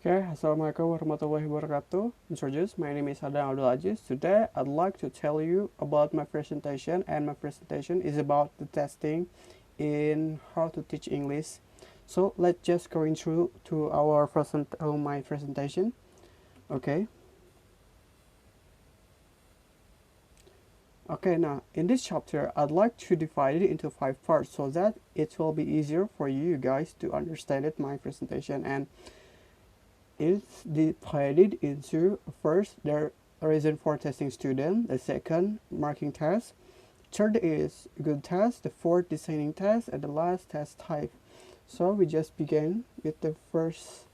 Okay, Assalamualaikum warahmatullahi wabarakatuh. Introduce, my name is Adam Abdul Aziz. Today, I'd like to tell you about my presentation, and my presentation is about the testing in how to teach English. So let's just go into to my presentation. Okay. Okay, now in this chapter, I'd like to divide it into 5 parts so that it will be easier for you guys to understand it, my presentation. And it's divided into first the reason for testing student, the second marking test, third is good test, the fourth designing test, and the last test type. So we just begin with the first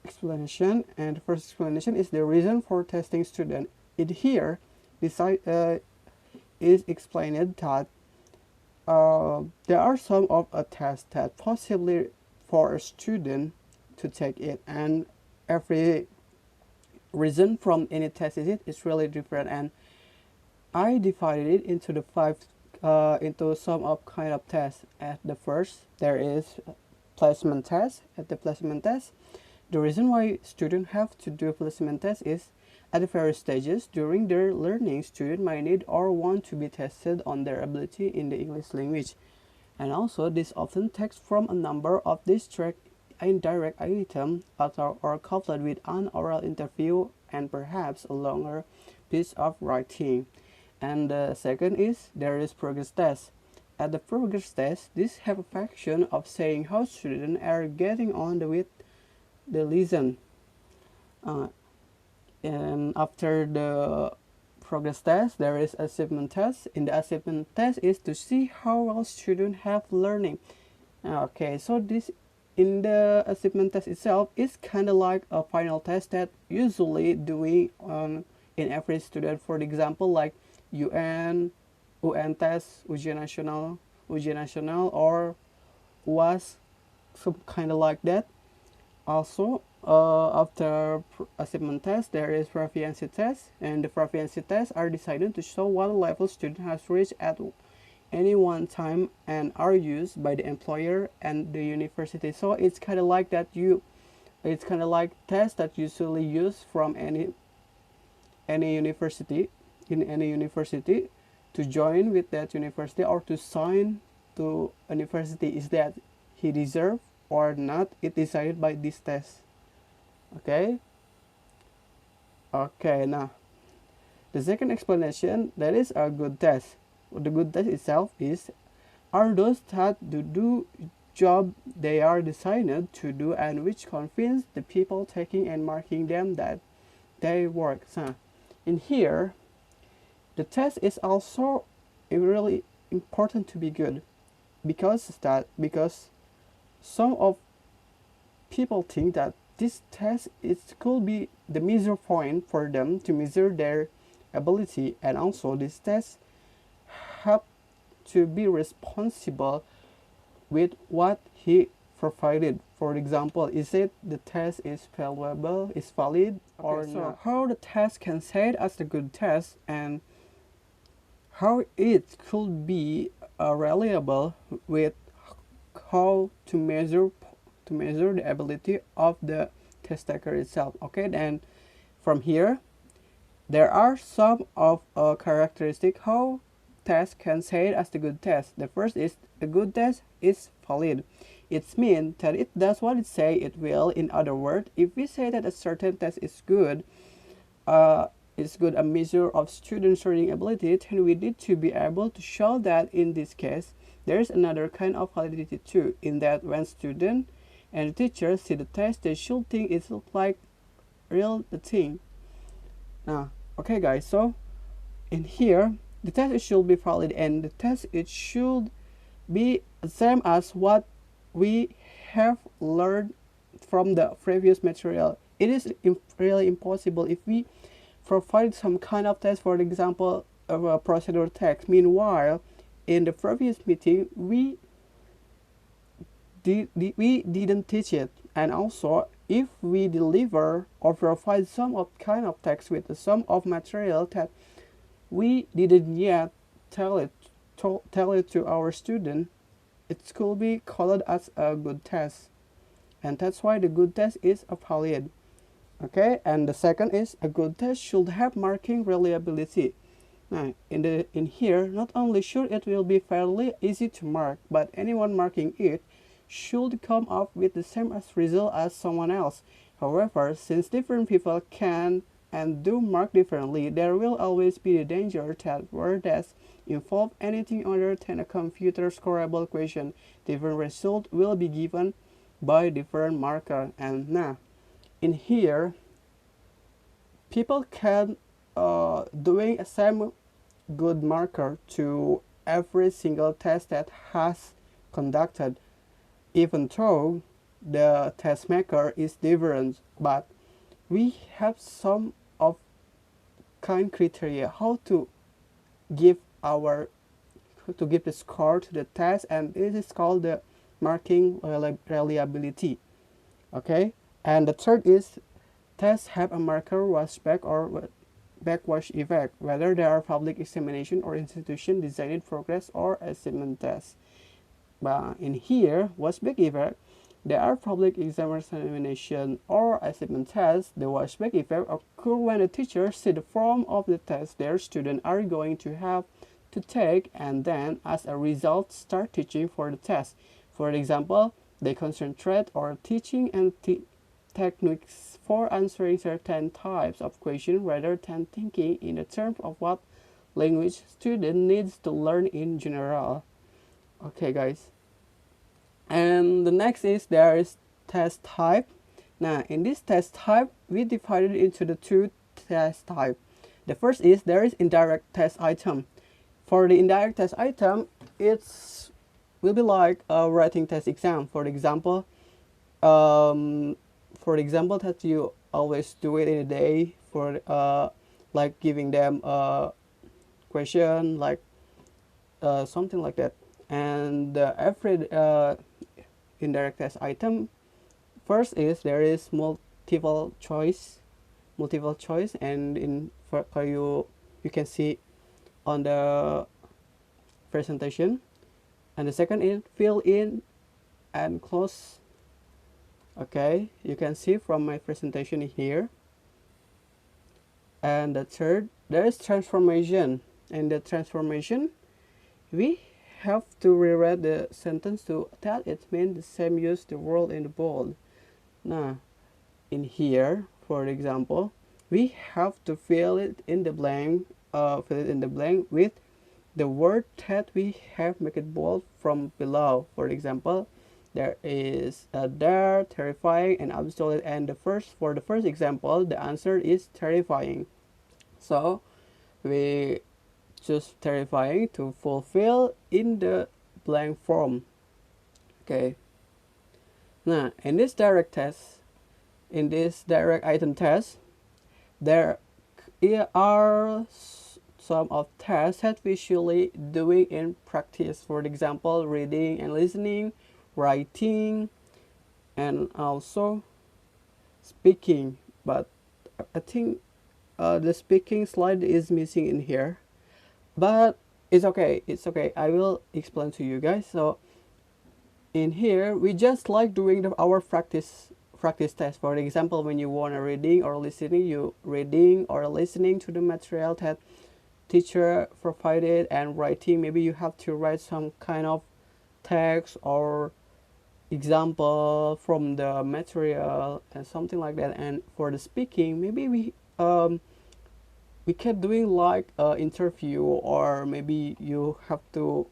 explanation, and the first explanation is the reason for testing student. It here is explained that there are some of a test that possibly for a student to take it, and every reason from any test is really different, and I divided it into the into some of kind of tests. At the first there is placement test. At the placement test, the reason why students have to do a placement test is at the various stages during their learning, student might need or want to be tested on their ability in the English language. And also this often takes from a number of distract indirect items or coupled with an oral interview and perhaps a longer piece of writing. And the second is there is progress test. At the progress test, this have a function of saying how students are getting on with the lesson. And after the progress test, there is achievement test. In the achievement test is to see how well students have learning. Okay, so this in the achievement test itself is kind of like a final test that usually doing in every student. For example, like UN test, ujian nasional, or was some kind of like that. Also, after achievement test, there is proficiency test, and the proficiency tests are designed to show what level student has reached at any one time and are used by the employer and the university. So it's kind of like that it's kind of like tests that usually used from any university in any university to join with that university or to sign to a university. Is that he deserve or not? It decided by this test. Okay. Okay. Now the second explanation, that is a good test. The good test itself is are those that do job they are designed to do and which convince the people taking and marking them that they work. So in here, the test is also really important to be good because some of people think that this test could be the measure point for them to measure their ability, and also this test have to be responsible with what he provided. For example, is it the test is valuable, is valid, or okay, so not? How the test can say it as a good test, and how it could be reliable with how to measure the ability of the test taker itself. Okay, then from here there are some of characteristic how test can say it as the good test. The first is a good test is valid. It means that it does what it say it will. In other words, if we say that a certain test is good, a measure of students' learning ability, then we need to be able to show that in this case there is another kind of validity too, in that when student and the teacher see the test, they should think it looks like real the thing. Now, okay guys, so in here the test should be valid, and the test it should be the same as what we have learned from the previous material. It is really impossible if we provide some kind of test, for example, of a procedure text. Meanwhile, in the previous meeting, we didn't teach it, and also if we deliver or provide some of kind of text with some of material that we didn't yet tell it to our student, it could be called as a good test. and that's why the good test is valid. Okay, and the second is a good test should have marking reliability. Now, in here, not only should it will be fairly easy to mark, but anyone marking it should come up with the same as result as someone else. However, since different people can and do mark differently, there will always be the danger that where tests involve anything other than a computer scoreable question, different result will be given by different marker. And now, in here, people can doing a same good marker to every single test that has conducted, even though the test maker is different, but we have some of kind criteria how to give the score to the test, and this is called the marking reliability. Okay, and the third is tests have a marker washback or backwash effect, whether they are public examination or institution designed progress or achievement tests. But in here, washback effect, there are public examination or achievement tests. The washback effect occurs when the teacher see the form of the test their students are going to have to take, and then as a result start teaching for the test. For example, they concentrate on teaching and techniques for answering certain types of questions rather than thinking in the terms of what language student needs to learn in general. Okay, guys. And the next is there is test type. Now, in this test type, we divided it into the two test type. The first is there is indirect test item. For the indirect test item, it's will be like a writing test exam. For example, that you always do it in a day for like giving them a question like something like that. And every indirect test item, first is there is multiple choice, and in for you can see on the presentation. And the second is fill in and close. Okay, you can see from my presentation here. And the third, there is transformation. And the transformation, we have to rewrite the sentence to that it means the same use the word in the bold. Now, in here, for example, we have to fill it in the blank with the word that we have make it bold from below. For example, there is there, terrifying, and absolute. And for the first example, the answer is terrifying. So we choose terrifying to fulfill in the blank form. Okay. Now, in this direct item test, there are some of tests that we usually doing in practice. For example, reading and listening, writing, and also speaking. But I think the speaking slide is missing in here. But it's okay. I will explain to you guys. So in here, we just like doing our practice test. For example, when you want a reading or listening, you reading or listening to the material that teacher provided, and writing, maybe you have to write some kind of text or example from the material and something like that. And for the speaking, maybe we kept doing like interview, or maybe you have to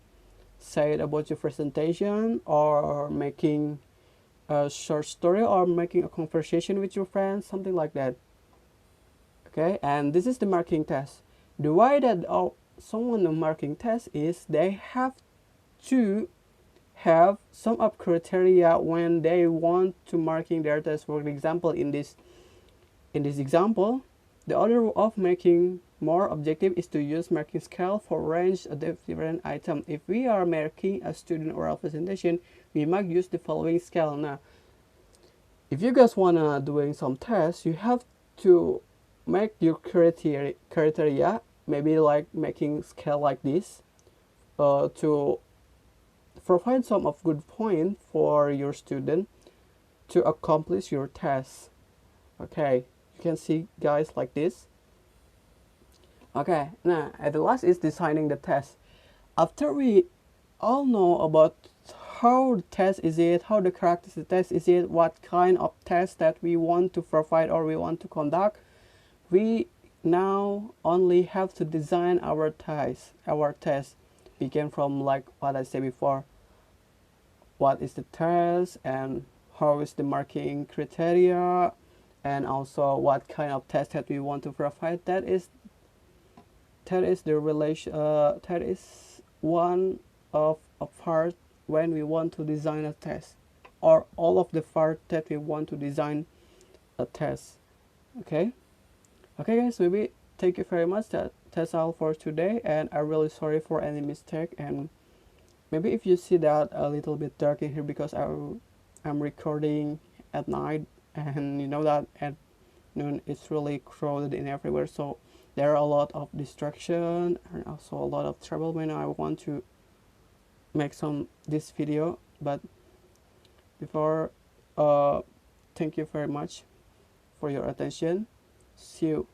say it about your presentation, or making a short story, or making a conversation with your friends, something like that. Okay, and this is the marking test. The way that someone the marking test is they have to have some of criteria when they want to marking their test. For example, in this example, the order of making more objective is to use marking scale for range of different items. If we are marking a student oral presentation, we might use the following scale. Now, if you guys wanna doing some tests, you have to make your criteria, maybe like making scale like this, to provide some of good point for your student. to accomplish your task. Okay, you can see guys like this. Okay, now at the last is designing the test. After we all know about how the test is it, how the character the test is it, what kind of test that we want to provide or we want to conduct, we now only have to design our test. Our test begin from like what I said before. What is the test and how is the marking criteria, and also what kind of test that we want to provide. That is the relation. That is one of a part when we want to design a test, or all of the part that we want to design a test. Okay. Okay, guys. Maybe thank you very much. That's all for today, and I'm really sorry for any mistake. And maybe if you see that a little bit dark in here because I'm recording at night, and you know that at noon it's really crowded in everywhere, so there are a lot of distraction and also a lot of trouble when I want to make this video. But before, thank you very much for your attention. See you